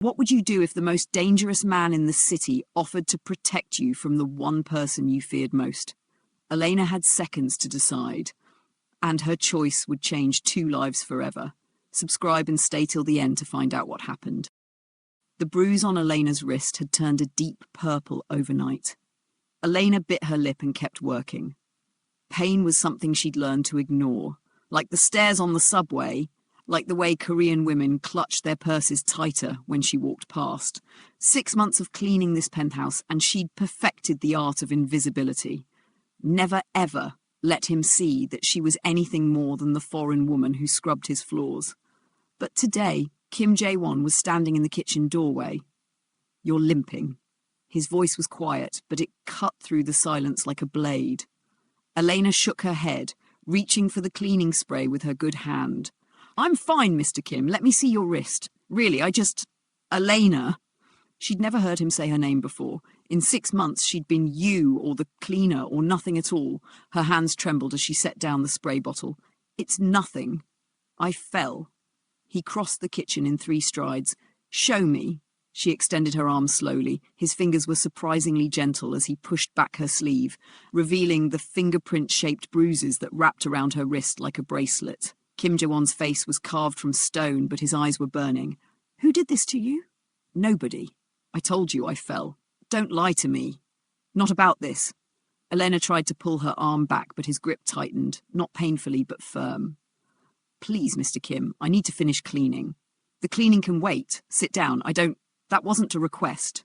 What would you do if the most dangerous man in the city offered to protect you from the one person you feared most? Elena had seconds to decide, and her choice would change 2 lives forever. Subscribe and stay till the end to find out what happened. The bruise on Elena's wrist had turned a deep purple overnight. Elena bit her lip and kept working. Pain was something she'd learned to ignore, like the stairs on the subway, like the way Korean women clutched their purses tighter when she walked past. 6 months of cleaning this penthouse, and she'd perfected the art of invisibility. Never ever let him see that she was anything more than the foreign woman who scrubbed his floors. But today, Kim Jae-won was standing in the kitchen doorway. "You're limping." His voice was quiet, but it cut through the silence like a blade. Elena shook her head, reaching for the cleaning spray with her good hand. "I'm fine, Mr. Kim. Let me see your wrist. Really, Elena." She'd never heard him say her name before. In 6 months, she'd been you or the cleaner or nothing at all. Her hands trembled as she set down the spray bottle. "It's nothing. I fell." He crossed the kitchen in 3 strides. "Show me." She extended her arm slowly. His fingers were surprisingly gentle as he pushed back her sleeve, revealing the fingerprint-shaped bruises that wrapped around her wrist like a bracelet. Kim Jae-won's face was carved from stone, but his eyes were burning. "Who did this to you?" "Nobody. I told you I fell. Don't lie to me." "Not about this." Elena tried to pull her arm back, but his grip tightened, not painfully but firm. "Please, Mr. Kim, I need to finish cleaning." "The cleaning can wait. Sit down. That wasn't a request."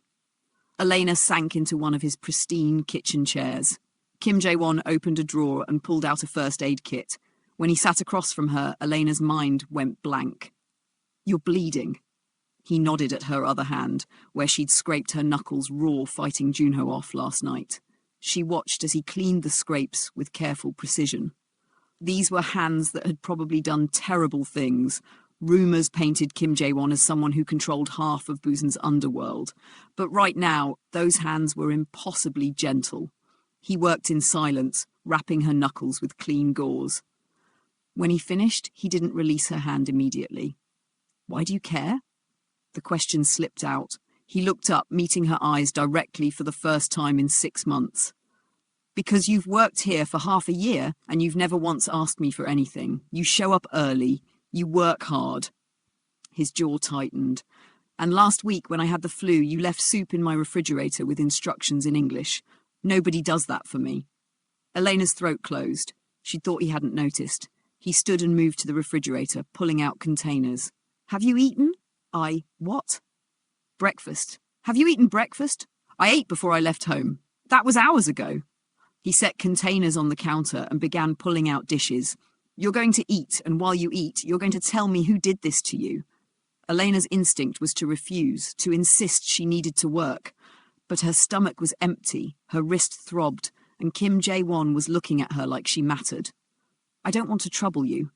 Elena sank into one of his pristine kitchen chairs. Kim Jae-won opened a drawer and pulled out a first aid kit. When he sat across from her, Elena's mind went blank. "You're bleeding." He nodded at her other hand, where she'd scraped her knuckles raw fighting Junho off last night. She watched as he cleaned the scrapes with careful precision. These were hands that had probably done terrible things. Rumours painted Kim Jae-won as someone who controlled half of Busan's underworld. But right now, those hands were impossibly gentle. He worked in silence, wrapping her knuckles with clean gauze. When he finished, he didn't release her hand immediately. "Why do you care?" The question slipped out. He looked up, meeting her eyes directly for the first time in 6 months. "Because you've worked here for half a year, and you've never once asked me for anything. You show up early. You work hard." His jaw tightened. "And last week, when I had the flu, you left soup in my refrigerator with instructions in English. Nobody does that for me." Elena's throat closed. She thought he hadn't noticed. He stood and moved to the refrigerator, pulling out containers. "Have you eaten?" What?" "Breakfast." "Have you eaten breakfast?" "I ate before I left home." "That was hours ago." He set containers on the counter and began pulling out dishes. "You're going to eat, and while you eat, you're going to tell me who did this to you." Elena's instinct was to refuse, to insist she needed to work. But her stomach was empty, her wrist throbbed, and Kim Jae-won was looking at her like she mattered. "I don't want to trouble you."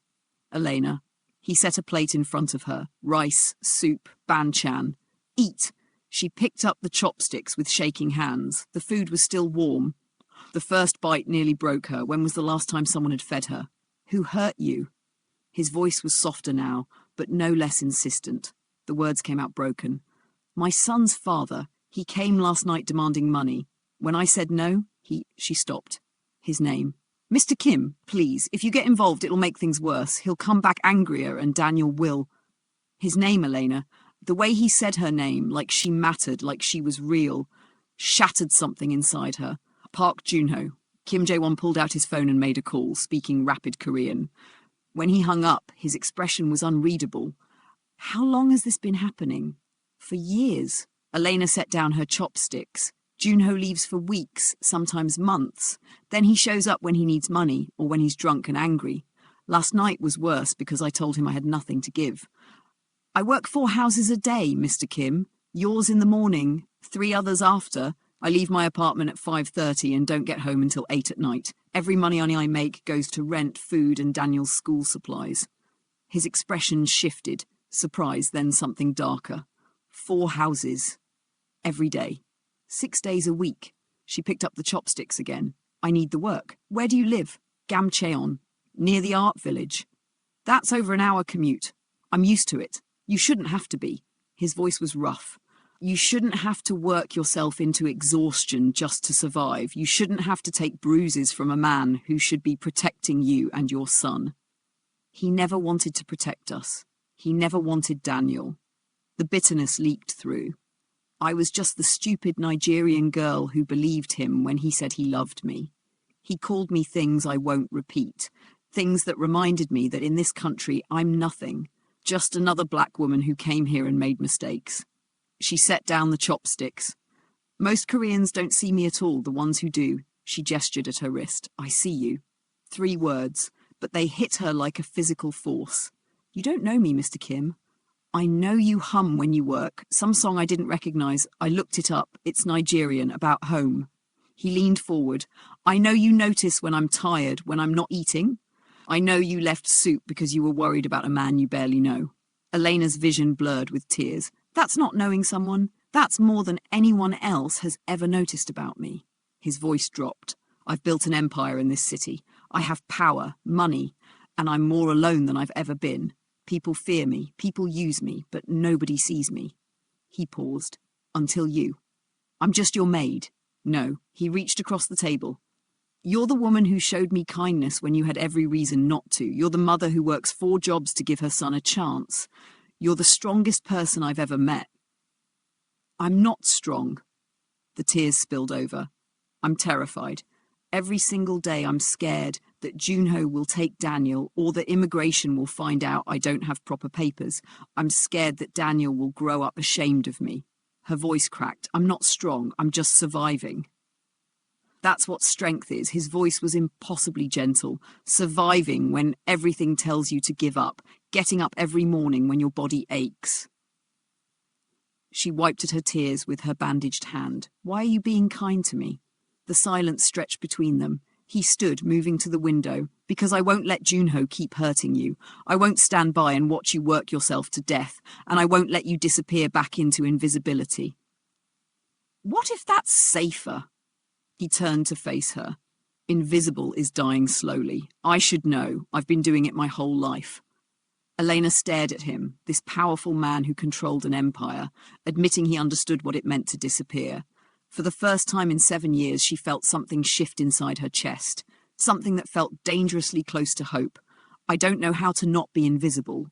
"Elena." He set a plate in front of her. Rice, soup, banchan. "Eat." She picked up the chopsticks with shaking hands. The food was still warm. The first bite nearly broke her. When was the last time someone had fed her? "Who hurt you?" His voice was softer now, but no less insistent. The words came out broken. "My son's father. He came last night demanding money. When I said no, She stopped. "His name." "Mr. Kim, please, if you get involved, it'll make things worse. He'll come back angrier and Daniel will." "His name, Elena." The way he said her name, like she mattered, like she was real, shattered something inside her. Park Junho. Kim Jae-won pulled out his phone and made a call, speaking rapid Korean. When he hung up, his expression was unreadable. "How long has this been happening?" "For years." Elena set down her chopsticks. "Junho leaves for weeks, sometimes months. Then he shows up when he needs money or when he's drunk and angry. Last night was worse because I told him I had nothing to give. I work 4 houses a day, Mr. Kim. Yours in the morning, 3 others after. I leave my apartment at 5:30 and don't get home until 8 at night. Every money I make goes to rent, food, and Daniel's school supplies." His expression shifted, surprise, then something darker. 4 houses. Every day. 6 days a week. She picked up the chopsticks again. "I need the work." "Where do you live?" "Gamcheon. Near the art village." "That's over an hour commute. I'm used to it. You shouldn't have to be." His voice was rough. You shouldn't have to work yourself into exhaustion just to survive. You shouldn't have to take bruises from a man who should be protecting you and your son. He never wanted to protect us. He never wanted Daniel. The bitterness leaked through. I was just the stupid Nigerian girl who believed him when he said he loved me. He called me things I won't repeat, things that reminded me that in this country I'm nothing, just another black woman who came here and made mistakes. She set down the chopsticks. Most Koreans don't see me at all, the ones who do. She gestured at her wrist. I see you. 3 words, but they hit her like a physical force. You don't know me, Mr. Kim. I know you hum when you work. Some song I didn't recognize. I looked it up. It's Nigerian, about home. He leaned forward. I know you notice when I'm tired, when I'm not eating. I know you left soup because you were worried about a man you barely know. Elena's vision blurred with tears. That's not knowing someone. That's more than anyone else has ever noticed about me. His voice dropped. I've built an empire in this city. I have power, money, and I'm more alone than I've ever been. People fear me, people use me, but nobody sees me. He paused. Until you. I'm just your maid. No, he reached across the table. You're the woman who showed me kindness when you had every reason not to. You're the mother who works 4 jobs to give her son a chance. You're the strongest person I've ever met. I'm not strong. The tears spilled over. I'm terrified. Every single day I'm scared that Junho will take Daniel or that immigration will find out I don't have proper papers. I'm scared that Daniel will grow up ashamed of me. Her voice cracked. I'm not strong. I'm just surviving. That's what strength is. His voice was impossibly gentle. Surviving when everything tells you to give up. Getting up every morning when your body aches. She wiped at her tears with her bandaged hand. Why are you being kind to me? The silence stretched between them. He stood, moving to the window. Because I won't let Junho keep hurting you. I won't stand by and watch you work yourself to death. And I won't let you disappear back into invisibility. What if that's safer? He turned to face her. Invisible is dying slowly. I should know. I've been doing it my whole life. Elena stared at him, this powerful man who controlled an empire, admitting he understood what it meant to disappear. For the first time in 7 years, she felt something shift inside her chest, something that felt dangerously close to hope. I don't know how to not be invisible.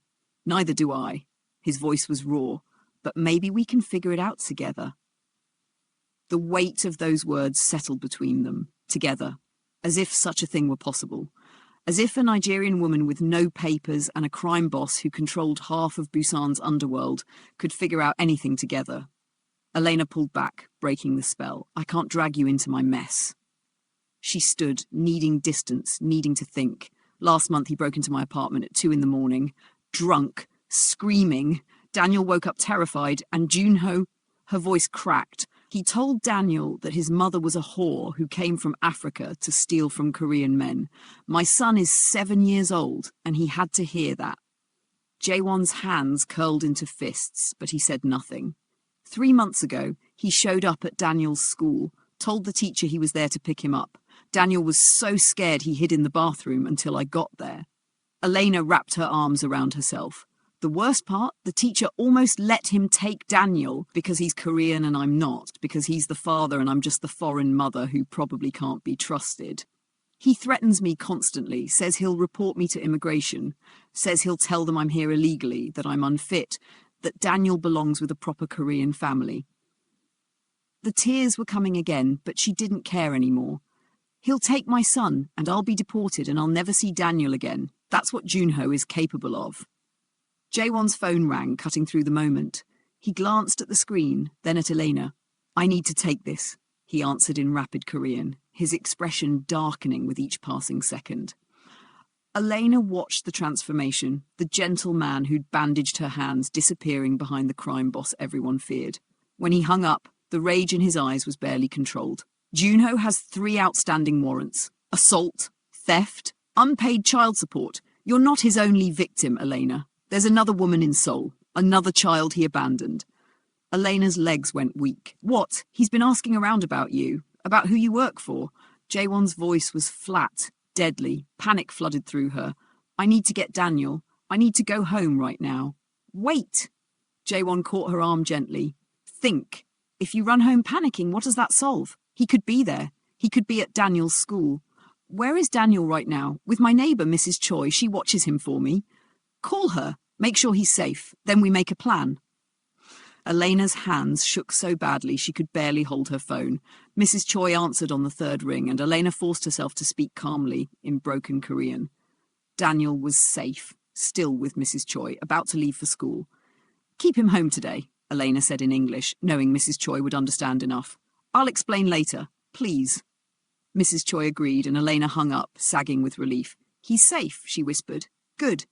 Neither do I. His voice was raw. But maybe we can figure it out together. The weight of those words settled between them, together, as if such a thing were possible. As if a Nigerian woman with no papers and a crime boss who controlled half of Busan's underworld could figure out anything together. Elena pulled back, breaking the spell. I can't drag you into my mess. She stood, needing distance, needing to think. Last month he broke into my apartment at 2 a.m, drunk, screaming. Daniel woke up terrified, and Junho, her voice cracked. He told Daniel that his mother was a whore who came from Africa to steal from Korean men. My son is 7 years old, and he had to hear that. Jae-won's hands curled into fists, but he said nothing. 3 months ago, he showed up at Daniel's school, told the teacher he was there to pick him up. Daniel was so scared he hid in the bathroom until I got there. Elena wrapped her arms around herself. The worst part, the teacher almost let him take Daniel because he's Korean and I'm not, because he's the father and I'm just the foreign mother who probably can't be trusted. He threatens me constantly, says he'll report me to immigration, says he'll tell them I'm here illegally, that I'm unfit, that Daniel belongs with a proper Korean family. The tears were coming again, but she didn't care anymore. He'll take my son and I'll be deported and I'll never see Daniel again. That's what Junho is capable of. Jae-won's phone rang, cutting through the moment. He glanced at the screen, then at Elena. I need to take this, he answered in rapid Korean, his expression darkening with each passing second. Elena watched the transformation, the gentle man who'd bandaged her hands disappearing behind the crime boss everyone feared. When he hung up, the rage in his eyes was barely controlled. Junho has 3 outstanding warrants. Assault, theft, unpaid child support. You're not his only victim, Elena. There's another woman in Seoul, another child he abandoned. Elena's legs went weak. What? He's been asking around about you, about who you work for. Jae-won's voice was flat, deadly. Panic flooded through her. I need to get Daniel. I need to go home right now. Wait! Jae-won caught her arm gently. Think. If you run home panicking, what does that solve? He could be there. He could be at Daniel's school. Where is Daniel right now? With my neighbour, Mrs. Choi. She watches him for me. Call her. Make sure he's safe. Then we make a plan. Elena's hands shook so badly she could barely hold her phone. Mrs. Choi answered on the third ring, and Elena forced herself to speak calmly in broken Korean. Daniel was safe, still with Mrs. Choi, about to leave for school. Keep him home today, Elena said in English, knowing Mrs. Choi would understand enough. I'll explain later, please. Mrs. Choi agreed, and Elena hung up, sagging with relief. He's safe, she whispered. Good.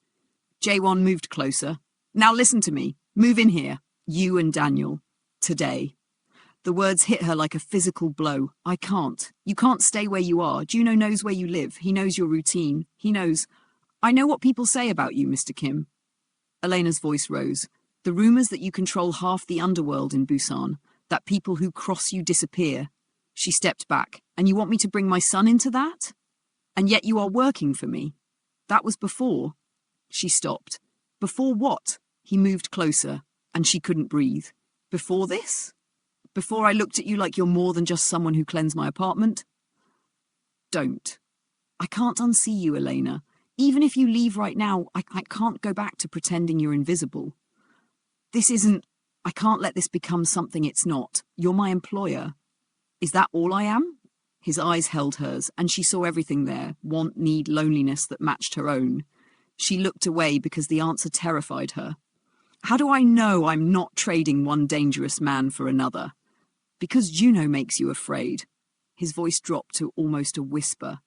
Jae-won moved closer. Now listen to me. Move in here. You and Daniel. Today. The words hit her like a physical blow. I can't. You can't stay where you are. Juno knows where you live. He knows your routine. He knows. I know what people say about you, Mr. Kim. Elena's voice rose. The rumours that you control half the underworld in Busan, that people who cross you disappear. She stepped back. And you want me to bring my son into that? And yet you are working for me. That was before. She stopped. Before what? He moved closer, and she couldn't breathe. Before this? Before I looked at you like you're more than just someone who cleansed my apartment? Don't. I can't unsee you, Elena. Even if you leave right now, I can't go back to pretending you're invisible. This isn't... I can't let this become something it's not. You're my employer. Is that all I am? His eyes held hers, and she saw everything there, want, need, loneliness that matched her own. She looked away because the answer terrified her. How do I know I'm not trading one dangerous man for another? Because Juno makes you afraid. His voice dropped to almost a whisper.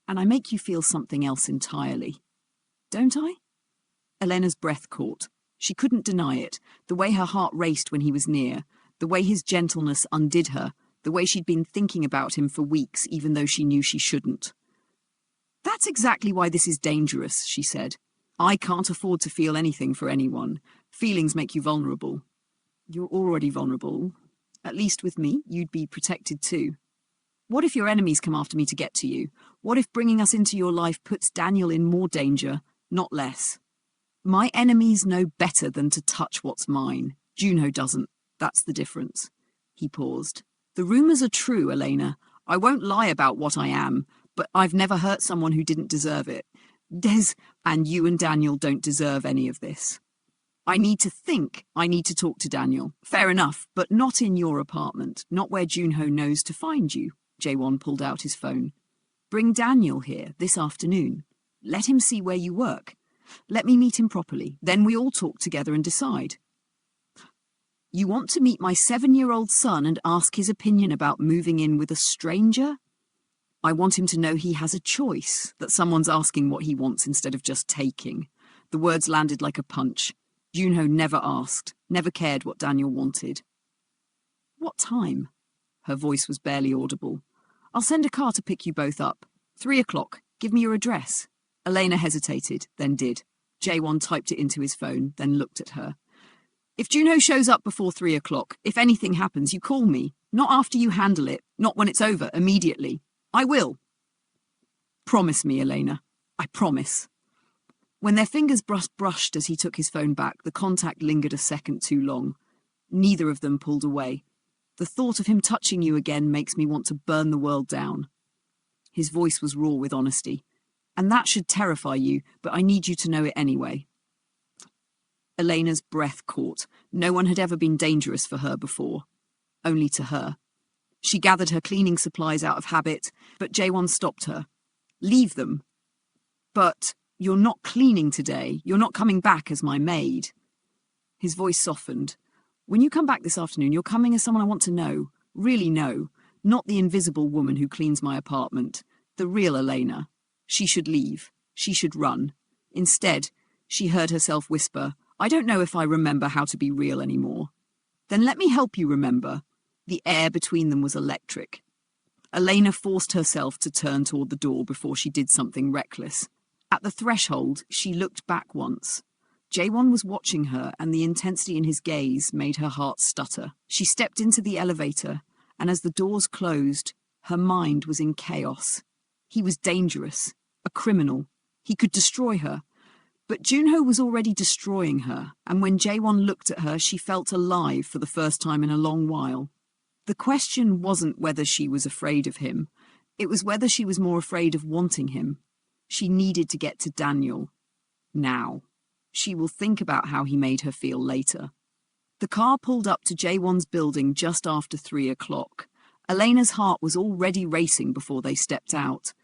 And I make you feel something else entirely. Don't I? Elena's breath caught. She couldn't deny it, the way her heart raced when he was near, the way his gentleness undid her, the way she'd been thinking about him for weeks, even though she knew she shouldn't. That's exactly why this is dangerous, she said. I can't afford to feel anything for anyone. Feelings make you vulnerable. You're already vulnerable. At least with me, you'd be protected too. What if your enemies come after me to get to you? What if bringing us into your life puts Daniel in more danger, not less? My enemies know better than to touch what's mine. Juno doesn't. That's the difference. He paused. The rumours are true, Elena. I won't lie about what I am, but I've never hurt someone who didn't deserve it. And you and Daniel don't deserve any of this. I need to think. I need to talk to Daniel. Fair enough, but not in your apartment, not where Junho knows to find you. Jae-won pulled out his phone. Bring Daniel here this afternoon. Let him see where you work. Let me meet him properly. Then we all talk together and decide. You want to meet my 7-year-old son and ask his opinion about moving in with a stranger? I want him to know he has a choice, that someone's asking what he wants instead of just taking. The words landed like a punch. Junho never asked, never cared what Daniel wanted. What time? Her voice was barely audible. I'll send a car to pick you both up. 3 o'clock. Give me your address. Elena hesitated, then did. Jae-won typed it into his phone, then looked at her. If Junho shows up before 3 o'clock, if anything happens, you call me. Not after you handle it, not when it's over, immediately. I will. Promise me, Elena. I promise. When their fingers brushed as he took his phone back, the contact lingered a second too long. Neither of them pulled away. The thought of him touching you again makes me want to burn the world down. His voice was raw with honesty. And that should terrify you, but I need you to know it anyway. Elena's breath caught. No one had ever been dangerous for her before. Only to her. She gathered her cleaning supplies out of habit, but Jae-won stopped her. Leave them. But you're not cleaning today. You're not coming back as my maid. His voice softened. When you come back this afternoon, you're coming as someone I want to know. Really know. Not the invisible woman who cleans my apartment. The real Elena. She should leave. She should run. Instead, she heard herself whisper, I don't know if I remember how to be real anymore. Then let me help you remember. The air between them was electric. Elena forced herself to turn toward the door before she did something reckless. At the threshold, she looked back once. Jae-won was watching her, and the intensity in his gaze made her heart stutter. She stepped into the elevator, and as the doors closed, her mind was in chaos. He was dangerous, a criminal. He could destroy her. But Junho was already destroying her, and when Jae-won looked at her, she felt alive for the first time in a long while. The question wasn't whether she was afraid of him. It was whether she was more afraid of wanting him. She needed to get to Daniel. Now. She will think about how he made her feel later. The car pulled up to Jae-won's building just after 3 o'clock. Elena's heart was already racing before they stepped out.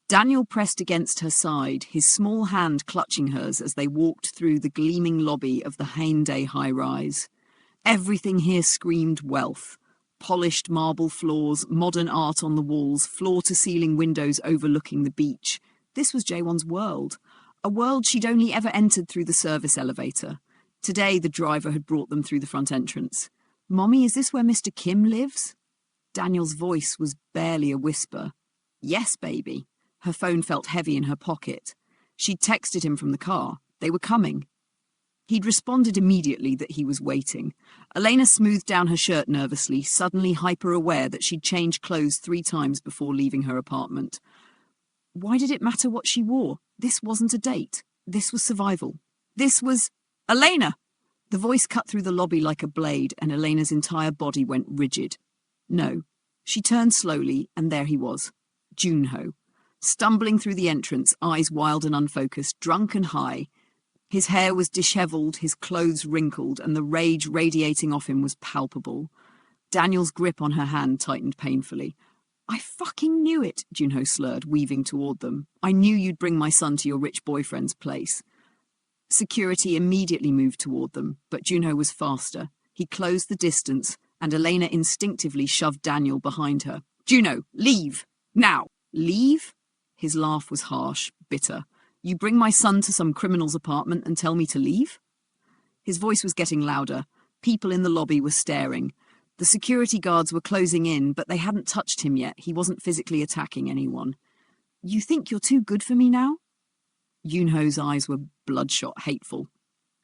Daniel pressed against her side, his small hand clutching hers as they walked through the gleaming lobby of the Hyundai high-rise. Everything here screamed wealth. Polished marble floors, modern art on the walls, floor-to-ceiling windows overlooking the beach. This was Jae-won's world. A world she'd only ever entered through the service elevator. Today, the driver had brought them through the front entrance. "Mommy, is this where Mr. Kim lives?" Daniel's voice was barely a whisper. "Yes, baby." Her phone felt heavy in her pocket. She'd texted him from the car. They were coming. He'd responded immediately that he was waiting. Elena smoothed down her shirt nervously, suddenly hyper-aware that she'd changed clothes 3 times before leaving her apartment. Why did it matter what she wore? This wasn't a date. This was survival. This was... Elena! The voice cut through the lobby like a blade, and Elena's entire body went rigid. No. She turned slowly, and there he was. Junho. Stumbling through the entrance, eyes wild and unfocused, drunk and high. His hair was dishevelled, his clothes wrinkled, and the rage radiating off him was palpable. Daniel's grip on her hand tightened painfully. "I fucking knew it," Junho slurred, weaving toward them. "I knew you'd bring my son to your rich boyfriend's place." Security immediately moved toward them, but Junho was faster. He closed the distance, and Elena instinctively shoved Daniel behind her. "Junho, leave! Now!" "Leave?" His laugh was harsh, bitter. "You bring my son to some criminal's apartment and tell me to leave?" His voice was getting louder. People in the lobby were staring. The security guards were closing in, but they hadn't touched him yet. He wasn't physically attacking anyone. "You think you're too good for me now?" Junho's eyes were bloodshot, hateful.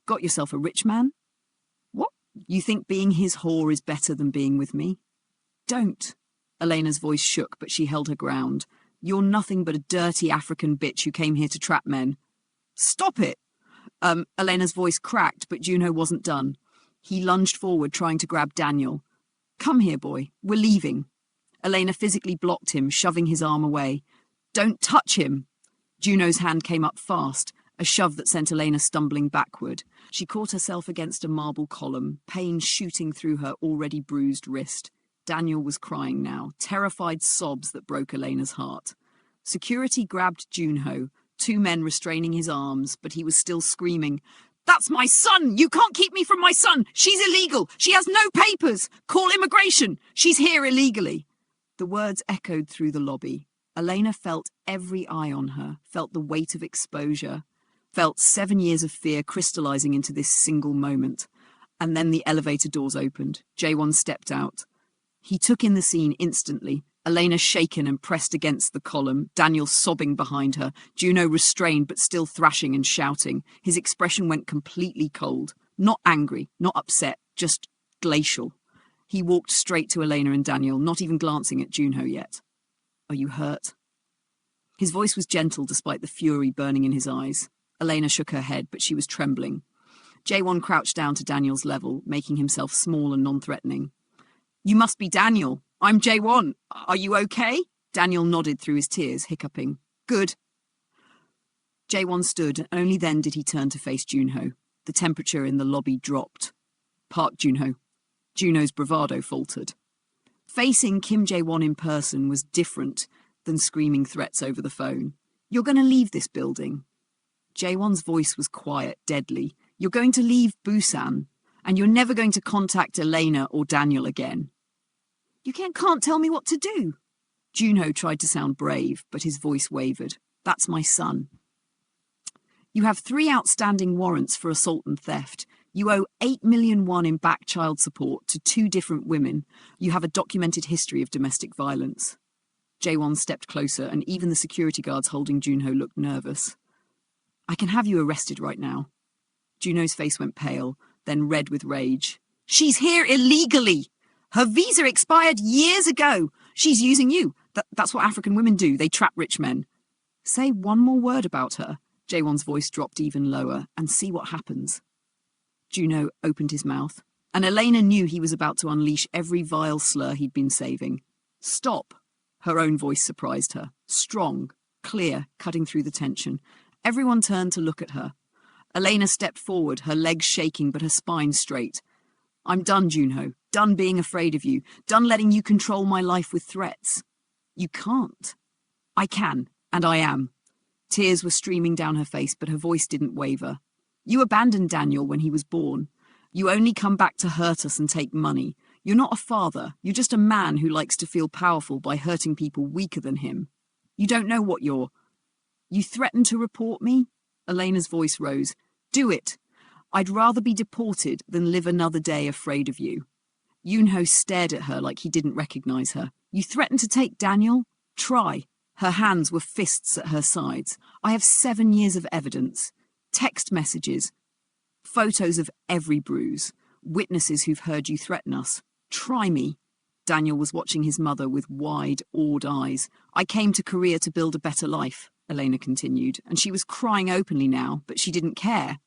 "Got yourself a rich man?" "What? You think being his whore is better than being with me?" "Don't." Elena's voice shook, but she held her ground. "You're nothing but a dirty African bitch who came here to trap men." "Stop it!" Elena's voice cracked, but Junho wasn't done. He lunged forward, trying to grab Daniel. "Come here, boy. We're leaving." Elena physically blocked him, shoving his arm away. "Don't touch him!" Junho's hand came up fast, a shove that sent Elena stumbling backward. She caught herself against a marble column, pain shooting through her already bruised wrist. Daniel was crying now, terrified sobs that broke Elena's heart. Security grabbed Junho, 2 men restraining his arms, but he was still screaming, "That's my son! You can't keep me from my son! She's illegal! She has no papers! Call immigration! She's here illegally!" The words echoed through the lobby. Elena felt every eye on her, felt the weight of exposure, felt 7 years of fear crystallizing into this single moment. And then the elevator doors opened. Jae-won stepped out. He took in the scene instantly. Elena shaken and pressed against the column, Daniel sobbing behind her, Junho restrained but still thrashing and shouting. His expression went completely cold. Not angry, not upset, just glacial. He walked straight to Elena and Daniel, not even glancing at Junho yet. "Are you hurt?" His voice was gentle despite the fury burning in his eyes. Elena shook her head, but she was trembling. Jae-won crouched down to Daniel's level, making himself small and non-threatening. "You must be Daniel. I'm Jae-won. Are you okay?" Daniel nodded through his tears, hiccuping. "Good." Jae-won stood, and only then did he turn to face Junho. The temperature in the lobby dropped. "Park, Junho." Junho's bravado faltered. Facing Kim Jae-won in person was different than screaming threats over the phone. "You're going to leave this building." Jae-won's voice was quiet, deadly. "You're going to leave Busan, and you're never going to contact Elena or Daniel again." "You can't tell me what to do." Junho tried to sound brave, but his voice wavered. "That's my son." "You have 3 outstanding warrants for assault and theft. You owe 8 million won in back child support to 2 different women. You have a documented history of domestic violence." Jae-won stepped closer, and even the security guards holding Junho looked nervous. "I can have you arrested right now." Junho's face went pale, then red with rage. "She's here illegally! Her visa expired years ago! She's using you! That's what African women do, they trap rich men." "Say one more word about her." Jaewon's voice dropped even lower, and see what happens. Juno opened his mouth, and Elena knew he was about to unleash every vile slur he'd been saving. Stop! Her own voice surprised her. Strong, clear, cutting through the tension. Everyone turned to look at her. Elena stepped forward, her legs shaking but her spine straight. I'm done, Junho. Done being afraid of you. Done letting you control my life with threats. You can't. I can, and I am. Tears were streaming down her face, but her voice didn't waver. You abandoned Daniel when he was born. You only come back to hurt us and take money. You're not a father. You're just a man who likes to feel powerful by hurting people weaker than him. You don't know what you're... You threaten to report me? Elena's voice rose. Do it. I'd rather be deported than live another day afraid of you. Junho stared at her like he didn't recognize her. You threatened to take Daniel? Try. Her hands were fists at her sides. I have 7 years of evidence. Text messages. Photos of every bruise. Witnesses who've heard you threaten us. Try me. Daniel was watching his mother with wide, awed eyes. I came to Korea to build a better life, Elena continued, and she was crying openly now, but she didn't care.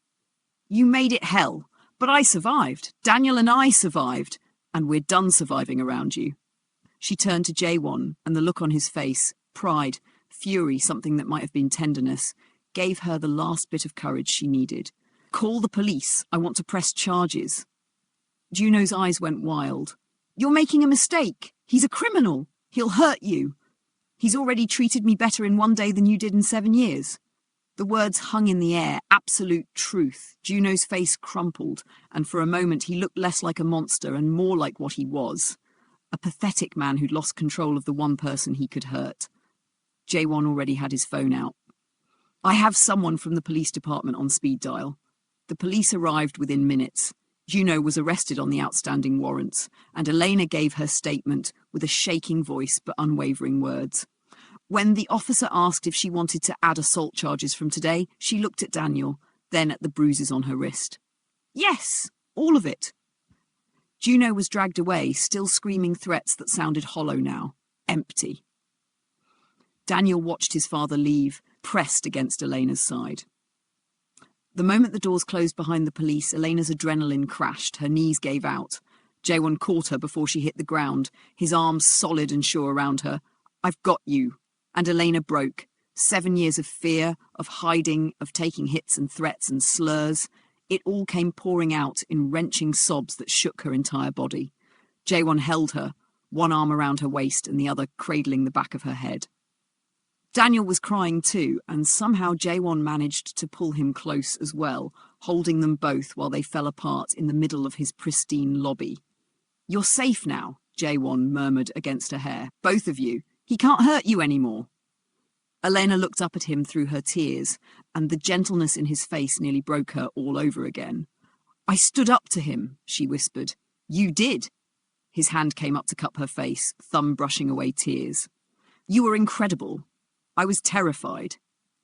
You made it hell, but I survived. Daniel and I survived, and we're done surviving around you. She turned to Jae-won, and the look on his face, pride, fury, something that might have been tenderness, gave her the last bit of courage she needed. Call the police. I want to press charges. Juno's eyes went wild. You're making a mistake. He's a criminal. He'll hurt you. He's already treated me better in 1 day than you did in 7 years. The words hung in the air, absolute truth. Juno's face crumpled, and for a moment he looked less like a monster and more like what he was. A pathetic man who'd lost control of the one person he could hurt. Jae-won already had his phone out. I have someone from the police department on speed dial. The police arrived within minutes. Juno was arrested on the outstanding warrants, and Elena gave her statement with a shaking voice but unwavering words. When the officer asked if she wanted to add assault charges from today, she looked at Daniel, then at the bruises on her wrist. Yes, all of it. Juno was dragged away, still screaming threats that sounded hollow now, empty. Daniel watched his father leave, pressed against Elena's side. The moment the doors closed behind the police, Elena's adrenaline crashed, her knees gave out. Jae-won caught her before she hit the ground, his arms solid and sure around her. I've got you. And Elena broke. 7 years of fear, of hiding, of taking hits and threats and slurs. It all came pouring out in wrenching sobs that shook her entire body. Jae-won held her, one arm around her waist and the other cradling the back of her head. Daniel was crying too, and somehow Jae-won managed to pull him close as well, holding them both while they fell apart in the middle of his pristine lobby. You're safe now, Jae-won murmured against her hair. Both of you. He can't hurt you anymore. Elena looked up at him through her tears, and the gentleness in his face nearly broke her all over again. I stood up to him, she whispered. You did. His hand came up to cup her face, thumb brushing away tears. You were incredible. I was terrified.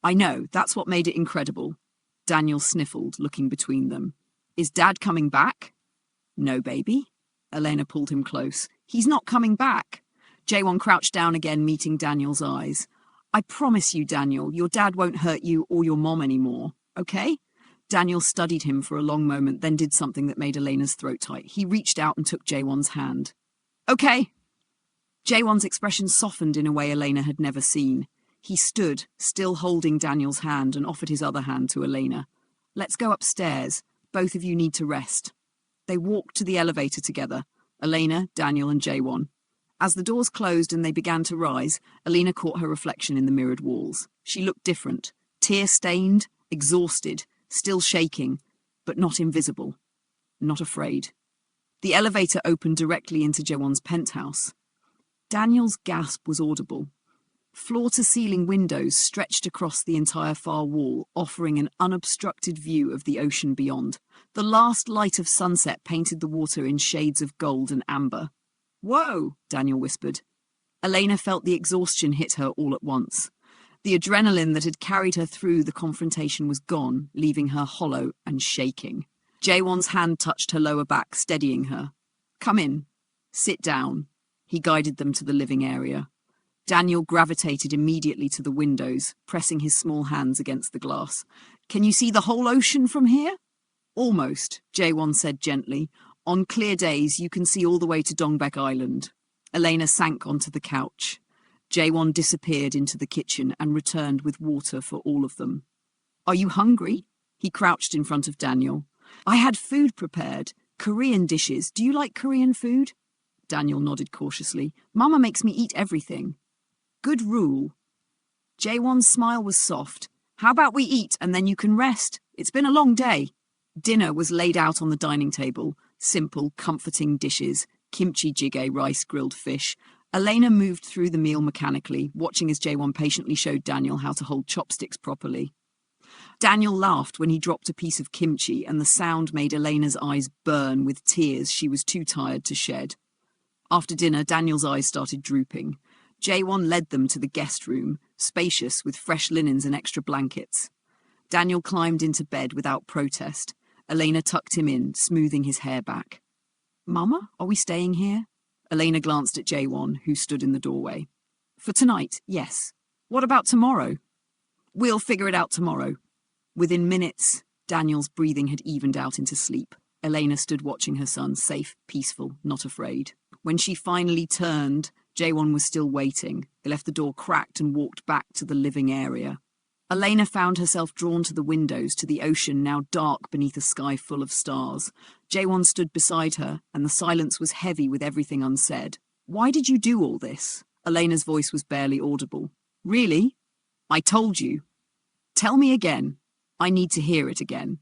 I know, that's what made it incredible. Daniel sniffled, looking between them. Is Dad coming back? No, baby. Elena pulled him close. He's not coming back. Jae-won crouched down again, meeting Daniel's eyes. I promise you, Daniel, your dad won't hurt you or your mom anymore, okay? Daniel studied him for a long moment, then did something that made Elena's throat tight. He reached out and took Jae-won's hand. Okay. Jae-won's expression softened in a way Elena had never seen. He stood, still holding Daniel's hand, and offered his other hand to Elena. Let's go upstairs. Both of you need to rest. They walked to the elevator together, Elena, Daniel, and Jae-won. As the doors closed and they began to rise, Elena caught her reflection in the mirrored walls. She looked different, tear-stained, exhausted, still shaking, but not invisible, not afraid. The elevator opened directly into Jae-won's penthouse. Daniel's gasp was audible. Floor-to-ceiling windows stretched across the entire far wall, offering an unobstructed view of the ocean beyond. The last light of sunset painted the water in shades of gold and amber. Whoa, Daniel whispered. Elena felt the exhaustion hit her all at once. The adrenaline that had carried her through the confrontation was gone, leaving her hollow and shaking. Jae-won's hand touched her lower back, steadying her. Come in. Sit down. He guided them to the living area. Daniel gravitated immediately to the windows, pressing his small hands against the glass. "Can you see the whole ocean from here?" "Almost," Jae-won said gently. "On clear days, you can see all the way to Dongbek Island." Elena sank onto the couch. Jae-won disappeared into the kitchen and returned with water for all of them. "Are you hungry?" He crouched in front of Daniel. "I had food prepared. Korean dishes. Do you like Korean food?" Daniel nodded cautiously. "Mama makes me eat everything." "Good rule." Jae-won's smile was soft. "How about we eat and then you can rest? It's been a long day." Dinner was laid out on the dining table. Simple, comforting dishes. Kimchi jjigae, rice, grilled fish. Elena moved through the meal mechanically, watching as Jae-won patiently showed Daniel how to hold chopsticks properly. Daniel laughed when he dropped a piece of kimchi, and the sound made Elena's eyes burn with tears she was too tired to shed. After dinner, Daniel's eyes started drooping. Jae-won led them to the guest room, spacious with fresh linens and extra blankets. Daniel climbed into bed without protest. Elena tucked him in, smoothing his hair back. "Mama, are we staying here?" Elena glanced at Jae-won, who stood in the doorway. "For tonight, yes. What about tomorrow?" "We'll figure it out tomorrow." Within minutes, Daniel's breathing had evened out into sleep. Elena stood watching her son, safe, peaceful, not afraid. When she finally turned, Jae-won was still waiting. They left the door cracked and walked back to the living area. Elena found herself drawn to the windows, to the ocean now dark beneath a sky full of stars. Jae-won stood beside her, and the silence was heavy with everything unsaid. "Why did you do all this?" Elena's voice was barely audible. "Really? I told you. Tell me again. I need to hear it again."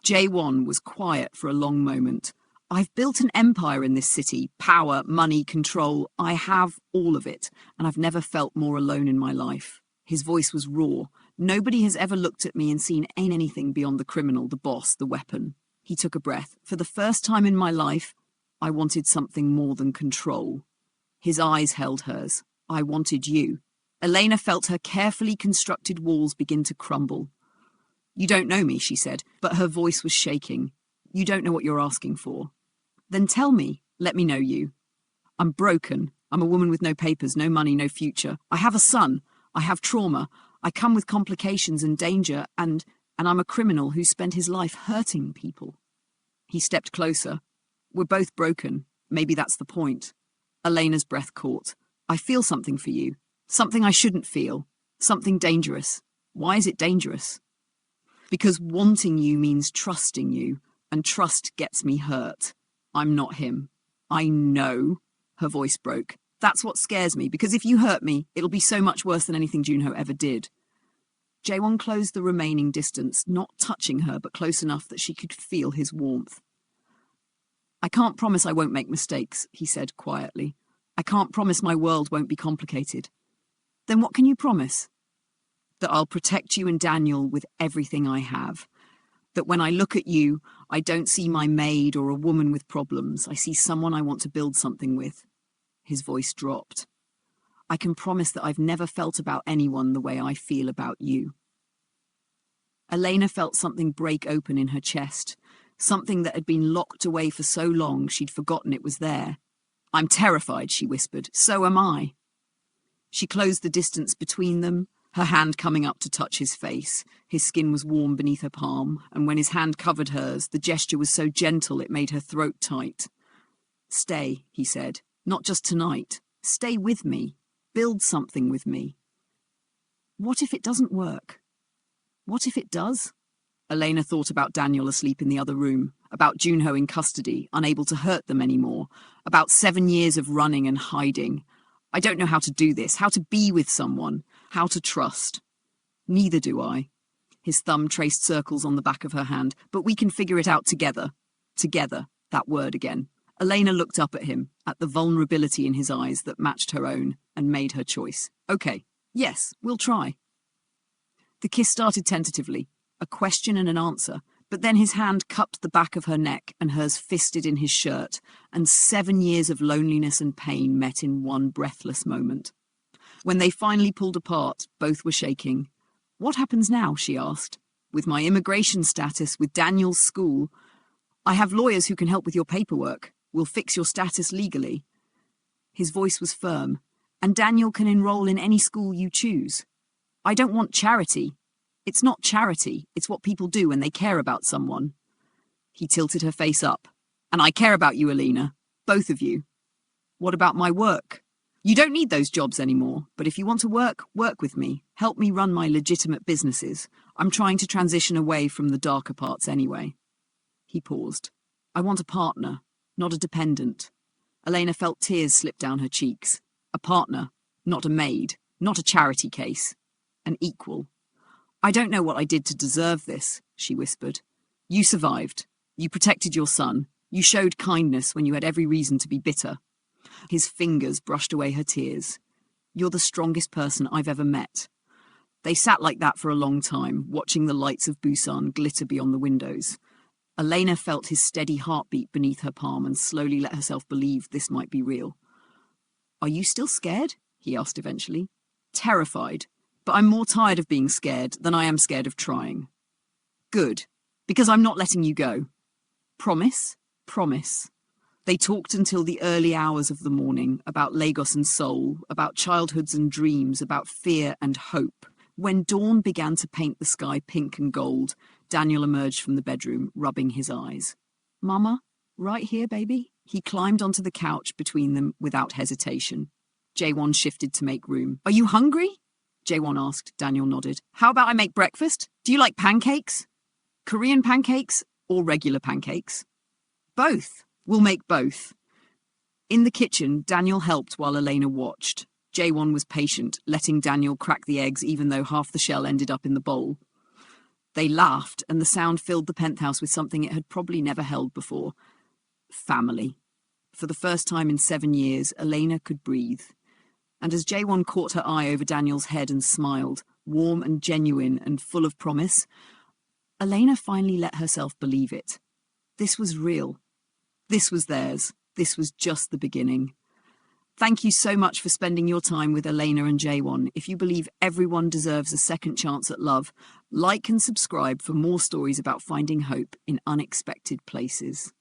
Jae-won was quiet for a long moment. "I've built an empire in this city. Power, money, control. I have all of it, and I've never felt more alone in my life." His voice was raw. "Nobody has ever looked at me and seen anything beyond the criminal, the boss, the weapon." He took a breath. "For the first time in my life, I wanted something more than control." His eyes held hers. "I wanted you." Elena felt her carefully constructed walls begin to crumble. "You don't know me," she said, but her voice was shaking. "You don't know what you're asking for." "Then tell me. Let me know you." "I'm broken. I'm a woman with no papers, no money, no future. I have a son. I have trauma. I come with complications and danger, and I'm a criminal who spent his life hurting people." He stepped closer. "We're both broken. Maybe that's the point." Elena's breath caught. "I feel something for you. Something I shouldn't feel. Something dangerous. Why is it dangerous?" "Because wanting you means trusting you, and trust gets me hurt. I'm not him." "I know." Her voice broke. "That's what scares me, because if you hurt me, it'll be so much worse than anything Junho ever did." Jae-won closed the remaining distance, not touching her, but close enough that she could feel his warmth. "I can't promise I won't make mistakes," he said quietly. "I can't promise my world won't be complicated." "Then what can you promise?" "That I'll protect you and Daniel with everything I have. That when I look at you, I don't see my maid or a woman with problems. I see someone I want to build something with." His voice dropped. "I can promise that I've never felt about anyone the way I feel about you." Elena felt something break open in her chest, something that had been locked away for so long she'd forgotten it was there. "I'm terrified," she whispered. "So am I." She closed the distance between them, her hand coming up to touch his face. His skin was warm beneath her palm, and when his hand covered hers, the gesture was so gentle it made her throat tight. "Stay," he said. "Not just tonight. Stay with me. Build something with me." What if it doesn't work? What if it does? Elena thought about Daniel asleep in the other room, about Junho in custody, unable to hurt them anymore, about 7 years of running and hiding. "I don't know how to do this, how to be with someone, how to trust." "Neither do I." His thumb traced circles on the back of her hand. "But we can figure it out together." Together, that word again. Elena looked up at him, at the vulnerability in his eyes that matched her own, and made her choice. "Okay, yes, we'll try." The kiss started tentatively, a question and an answer, but then his hand cupped the back of her neck and hers fisted in his shirt, and 7 years of loneliness and pain met in one breathless moment. When they finally pulled apart, both were shaking. "What happens now?" she asked. "With my immigration status, with Daniel's school. I have lawyers who can help with your paperwork. We'll fix your status legally." His voice was firm. And Daniel can enroll in any school you choose. I don't want charity. It's not charity, it's what people do when they care about someone. He tilted her face up. And I care about you, Elena. Both of you. What about my work? You don't need those jobs anymore, but if you want to work, work with me. Help me run my legitimate businesses. I'm trying to transition away from the darker parts anyway. He paused. I want a partner, not a dependent. Elena felt tears slip down her cheeks. A partner, not a maid, not a charity case. An equal. I don't know what I did to deserve this, she whispered. You survived. You protected your son. You showed kindness when you had every reason to be bitter. His fingers brushed away her tears. You're the strongest person I've ever met. They sat like that for a long time, watching the lights of Busan glitter beyond the windows. Elena felt his steady heartbeat beneath her palm and slowly let herself believe this might be real. Are you still scared? He asked eventually. Terrified, but I'm more tired of being scared than I am scared of trying. Good, because I'm not letting you go. Promise? Promise. They talked until the early hours of the morning, about Lagos and Seoul, about childhoods and dreams, about fear and hope. When dawn began to paint the sky pink and gold, Daniel emerged from the bedroom, rubbing his eyes. Mama, right here, baby? He climbed onto the couch between them without hesitation. Jae-won shifted to make room. Are you hungry? Jae-won asked. Daniel nodded. How about I make breakfast? Do you like pancakes? Korean pancakes or regular pancakes? Both. We'll make both. In the kitchen, Daniel helped while Elena watched. Jae-won was patient, letting Daniel crack the eggs even though half the shell ended up in the bowl. They laughed, and the sound filled the penthouse with something it had probably never held before. Family. For the first time in 7 years, Elena could breathe. And as Jae-won caught her eye over Daniel's head and smiled, warm and genuine and full of promise, Elena finally let herself believe it. This was real. This was theirs. This was just the beginning. Thank you so much for spending your time with Elena and Jae-won. If you believe everyone deserves a second chance at love, like and subscribe for more stories about finding hope in unexpected places.